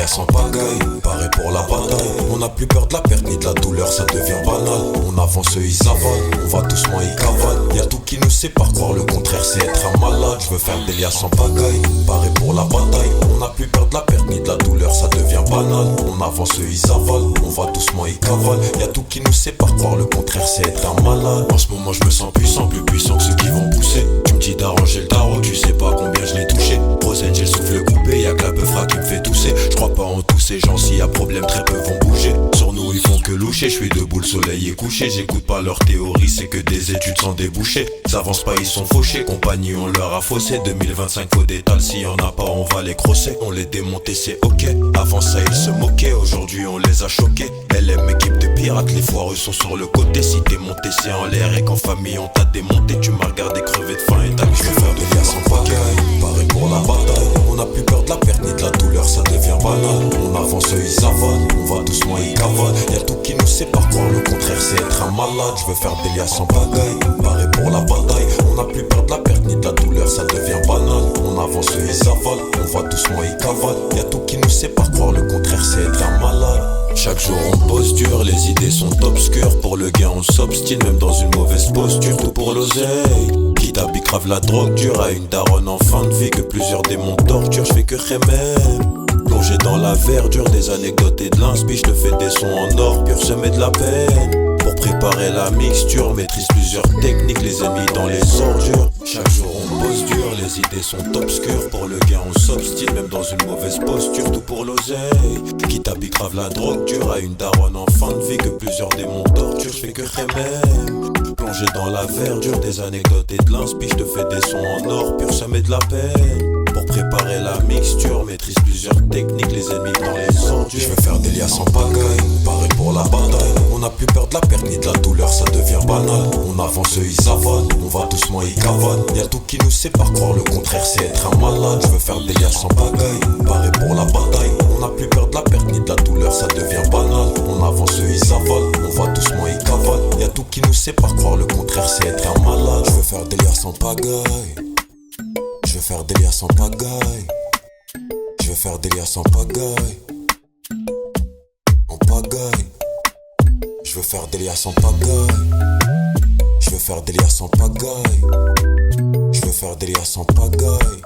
sans pagaille, paré pour la bataille. On n'a plus peur de la perte ni de la douleur, ça devient banal. On avance, ils avalent, on va doucement, ils cavalent. Y'a tout qui nous sépare, croire le contraire c'est être un malade. Je veux faire des liens sans pagaille, paré pour la bataille. On n'a plus peur de la perte ni de la douleur, ça devient banal. On avance, ils avalent, on va doucement, ils cavalent. Y'a tout qui nous sépare, croire le contraire c'est être un malade. En ce moment je me sens puissant, plus puissant que ceux qui vont pousser. Tu me dis d'arranger le tarot, tu sais pas combien je l'ai touché. Rosen j'ai le souffle coupé, y'a que la peufra qui me fait tousser. Je crois pas en tous ces gens, s'il y a problème très peu vont bouger. Sur nous ils font que loucher, je suis debout, le soleil est couché. J'écoute pas leur théorie, c'est que des études sans déboucher. Ils avancent pas, ils sont fauchés, compagnie on leur a faussé. 2025 faut d'étal, s'il y en a pas on va les crosser. On les démonter c'est ok, avant ça ils se moquaient. Aujourd'hui on les a choqués. LM équipe de pirates, les foireux sont sur le côté. Si t'es monté c'est en l'air et qu'en famille on t'a démonté. Tu m'as regardé crever de faim et t'as je veux faire des liens sans pagaille, paré pour la bataille. On n'a plus peur de la perte ni de la douleur, ça devient banal. On avance, ils avalent, on va doucement, ils cavalent. Y'a tout qui nous sépare, croire le contraire c'est être un malade. Je veux faire des liens sans pagaille, paré pour la bataille. On n'a plus peur de la perte ni de la douleur, ça devient banal. On avance, ils avalent, on va doucement, ils cavalent. Y'a tout qui nous sépare, croire le contraire c'est être un malade. Chaque jour on bosse dur, les idées sont obscures. Pour le gain on s'obstine, même dans une mauvaise posture. Tout pour l'oseille, quitte à bicrave la drogue dure. À une daronne en fin de vie que plusieurs démons torturent. J'fais que même plonger dans la verdure des anecdotes et de l'inspi. J'te fais des sons en or pur, semer de la peine. Pour préparer la mixture, maîtrise plusieurs techniques, les ennemis dans les ordures. Chaque jour on bosse dur, les idées sont obscures. Pour le gain on s'obstine, même dans une mauvaise posture. Tout pour l'oseille, quitte à bicrave la drogue dure. À une daronne en fin de vie que plusieurs démons torturent. J'fais que même plonger dans la verdure des anecdotes et de l'inspi. J'te fais des sons en or pur, semer de la peine. Pour préparer la mixture, maîtrise plusieurs techniques, les ennemis dans les ordures. Je veux faire des liens sans pagaille, paré pour la bataille. On n'a plus peur de la perte ni de la douleur, ça devient banal. On avance, ils avalent, on va doucement, ils cavalent. Y'a tout qui nous sépare, croire le contraire c'est être un malade. Je veux faire des liens sans pagaille, paré pour la bataille. On n'a plus peur de la perte ni de la douleur, ça devient banal. On avance, ils avalent, on va doucement, ils cavalent. Y'a tout qui nous sépare, croire le contraire c'est être un malade. Je veux faire des liens sans pagaille, je veux faire des liens sans pagaille. Je veux faire des liens sans pagaille. En pagaille. Je veux faire des liens sans pagaille. Je veux faire des liens sans pagaille. Je veux faire des liens sans pagaille.